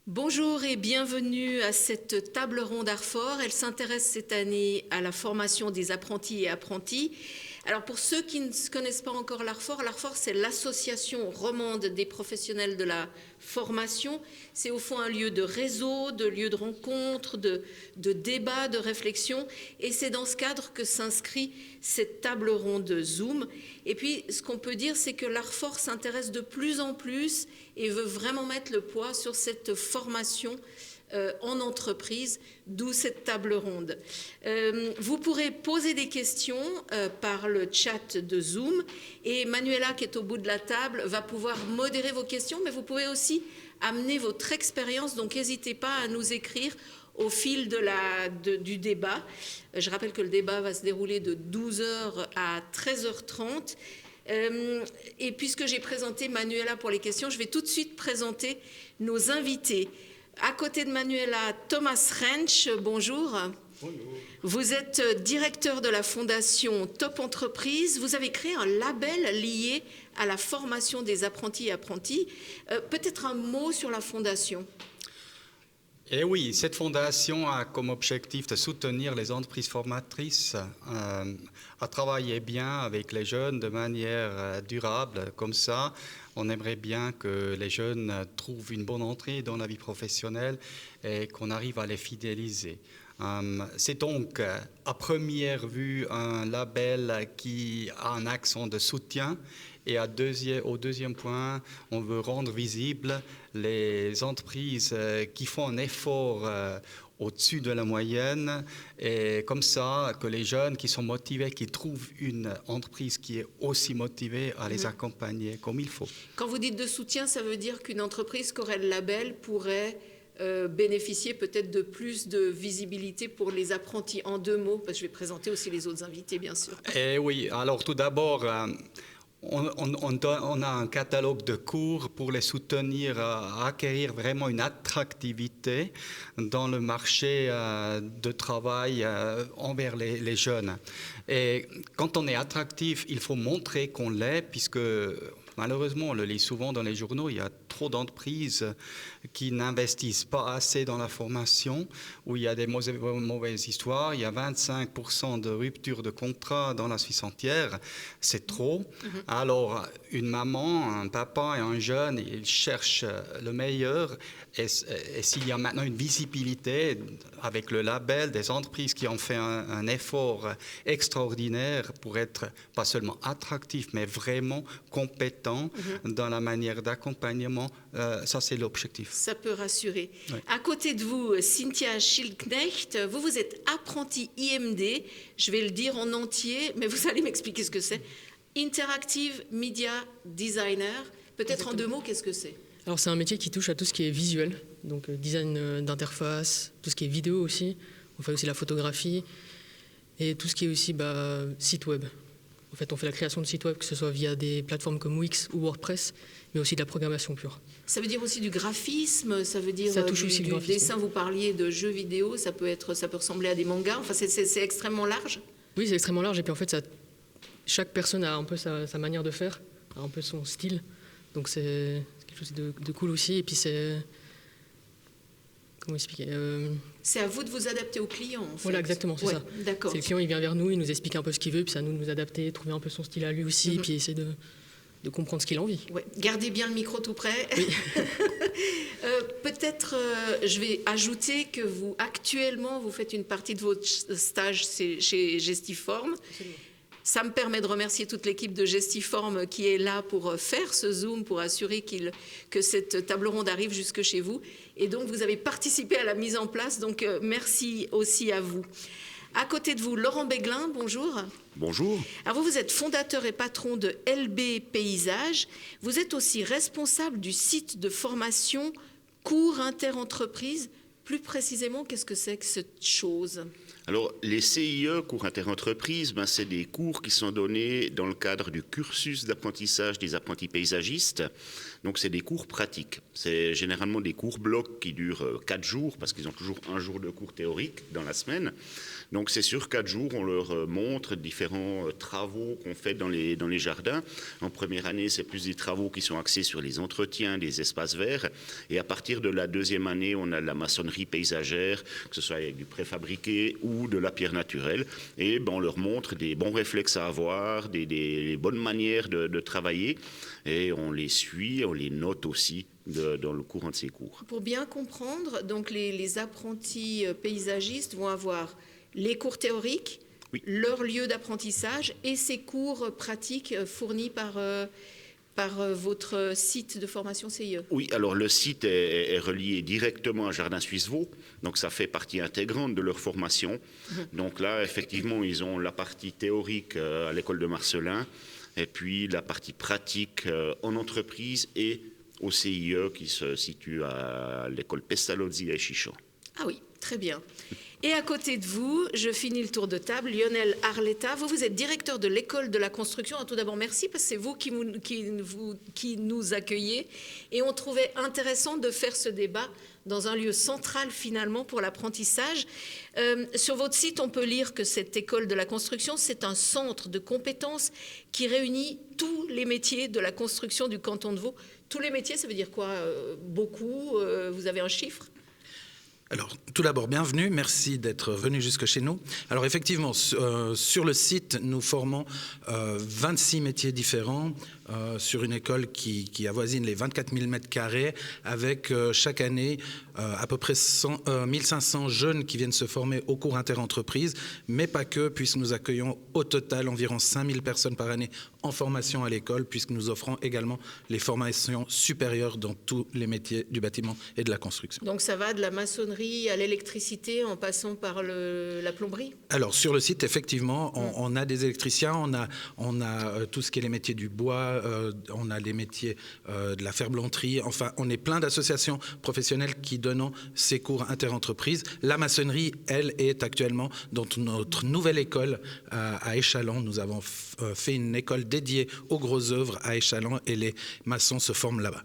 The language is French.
Bonjour et bienvenue à cette table ronde Arfor. Elle s'intéresse cette année à la formation des apprentis et apprentis. Alors pour ceux qui ne connaissent pas encore l'Arfor, l'Arfor c'est l'association romande des professionnels de la formation. C'est au fond un lieu de réseau, de lieu de rencontre, de débat, de réflexion. Et c'est dans ce cadre que s'inscrit cette table ronde Zoom. Et puis ce qu'on peut dire, c'est que l'Arfor s'intéresse de plus en plus et veut vraiment mettre le poids sur cette formation en entreprise, d'où cette table ronde. Vous pourrez poser des questions par le chat de Zoom et Manuela, qui est au bout de la table, va pouvoir modérer vos questions, mais vous pouvez aussi amener votre expérience, donc n'hésitez pas à nous écrire au fil du débat. Je rappelle que le débat va se dérouler de 12h à 13h30. Et puisque j'ai présenté Manuela pour les questions, je vais tout de suite présenter nos invités. À côté de Manuela, Thomas Rentsch, bonjour. Bonjour. Vous êtes directeur de la fondation Top Entreprise. Vous avez créé un label lié à la formation des apprentis et apprentis. Peut-être un mot sur la fondation. Eh oui, cette fondation a comme objectif de soutenir les entreprises formatrices à travailler bien avec les jeunes de manière durable. Comme ça, on aimerait bien que les jeunes trouvent une bonne entrée dans la vie professionnelle et qu'on arrive à les fidéliser. C'est donc à première vue un label qui a un accent de soutien. Et au deuxième point, on veut rendre visibles les entreprises qui font un effort au-dessus de la moyenne, et comme ça, que les jeunes qui sont motivés, qui trouvent une entreprise qui est aussi motivée, à les accompagner comme il faut. Quand vous dites de soutien, ça veut dire qu'une entreprise qui aurait le label pourrait bénéficier peut-être de plus de visibilité pour les apprentis. En deux mots, parce que je vais présenter aussi les autres invités, bien sûr. Eh oui, alors tout d'abord, on a un catalogue de cours pour les soutenir à acquérir vraiment une attractivité dans le marché de travail envers les jeunes. Et quand on est attractif, il faut montrer qu'on l'est, puisque malheureusement, on le lit souvent dans les journaux, il y a trop d'entreprises qui n'investissent pas assez dans la formation, où il y a des mauvaises histoires. Il y a 25% de rupture de contrat dans la Suisse entière. C'est trop. Alors, une maman, un papa et un jeune, ils cherchent le meilleur. Et s'il y a maintenant une visibilité avec le label des entreprises qui ont fait un effort extraordinaire pour être pas seulement attractifs, mais vraiment compétents dans la manière d'accompagnement, ça c'est l'objectif. Ça peut rassurer. Oui. À côté de vous, Cynthia Schildknecht, vous êtes apprentie IMD, je vais le dire en entier, mais vous allez m'expliquer ce que c'est. Interactive Media Designer, peut-être en deux mots, qu'est-ce que c'est ? Alors c'est un métier qui touche à tout ce qui est visuel, donc design d'interface, tout ce qui est vidéo aussi, on fait aussi la photographie et tout ce qui est aussi site web. En fait, on fait la création de sites web, que ce soit via des plateformes comme Wix ou WordPress, mais aussi de la programmation pure. Ça veut dire aussi du graphisme, ça veut dire ça touche aussi du graphisme. Dessin, vous parliez de jeux vidéo, ça peut ressembler à des mangas, enfin c'est extrêmement large. Oui, c'est extrêmement large et puis en fait, chaque personne a un peu sa manière de faire, a un peu son style, donc c'est quelque chose de cool aussi et puis c'est... Comment expliquer C'est à vous de vous adapter aux clients, en fait. Voilà, exactement, c'est ça. D'accord. C'est le client, il vient vers nous, il nous explique un peu ce qu'il veut, puis c'est à nous de nous adapter, trouver un peu son style à lui aussi, puis essayer de comprendre ce qu'il a envie. Ouais. Gardez bien le micro tout près. Oui. Peut-être, je vais ajouter que actuellement, vous faites une partie de votre stage chez Gestiform. Absolument. Ça me permet de remercier toute l'équipe de Gestiform qui est là pour faire ce Zoom, pour assurer que cette table ronde arrive jusque chez vous. Et donc, vous avez participé à la mise en place, donc merci aussi à vous. À côté de vous, Laurent Béglin, bonjour. Bonjour. Alors vous êtes fondateur et patron de LB Paysage. Vous êtes aussi responsable du site de formation Cours Interentreprise. Plus précisément, qu'est-ce que c'est que cette chose ? Alors, les CIE, cours interentreprises, c'est des cours qui sont donnés dans le cadre du cursus d'apprentissage des apprentis paysagistes. Donc, c'est des cours pratiques. C'est généralement des cours blocs qui durent 4 jours, parce qu'ils ont toujours un jour de cours théorique dans la semaine. Donc c'est sur 4 jours, on leur montre différents travaux qu'on fait dans les jardins. En première année, c'est plus des travaux qui sont axés sur les entretiens des espaces verts. Et à partir de la deuxième année, on a la maçonnerie paysagère, que ce soit avec du préfabriqué ou de la pierre naturelle. Et on leur montre des bons réflexes à avoir, des bonnes manières de travailler. Et on les suit, on les note aussi dans le courant de ces cours. Pour bien comprendre, donc les apprentis paysagistes vont avoir les cours théoriques, oui, leur lieu d'apprentissage et ces cours pratiques fournis par votre site de formation CIE. Oui, alors le site est relié directement à Jardin Suisse Vaud, donc ça fait partie intégrante de leur formation. Donc là, effectivement, ils ont la partie théorique à l'école de Marcelin, et puis la partie pratique en entreprise et au CIE qui se situe à l'école Pestalozzi à Échichon. Ah oui, très bien. Et à côté de vous, je finis le tour de table, Lionel Arletta, vous êtes directeur de l'école de la construction. Tout d'abord, merci parce que c'est vous qui nous accueillez. Et on trouvait intéressant de faire ce débat dans un lieu central finalement pour l'apprentissage. Sur votre site, on peut lire que cette école de la construction, c'est un centre de compétences qui réunit tous les métiers de la construction du canton de Vaud. Tous les métiers, ça veut dire quoi? Beaucoup? Vous avez un chiffre? Alors, tout d'abord, bienvenue, merci d'être venu jusque chez nous. Alors, effectivement, sur le site, nous formons 26 métiers différents sur une école qui avoisine les 24 000 mètres carrés, avec chaque année à peu près 1500 jeunes qui viennent se former au cours interentreprises, mais pas que, puisque nous accueillons au total environ 5000 personnes par année en formation à l'école, puisque nous offrons également les formations supérieures dans tous les métiers du bâtiment et de la construction. Donc ça va de la maçonnerie à l'électricité en passant par la plomberie? Alors sur le site, effectivement, on a des électriciens, on a tout ce qui est les métiers du bois, on a les métiers de la ferblanterie, enfin on est plein d'associations professionnelles qui donnent ces cours interentreprises. La maçonnerie, elle, est actuellement dans notre nouvelle école à Échallens. Nous avons fait une école dédiée aux grosses œuvres à Échallens et les maçons se forment là-bas.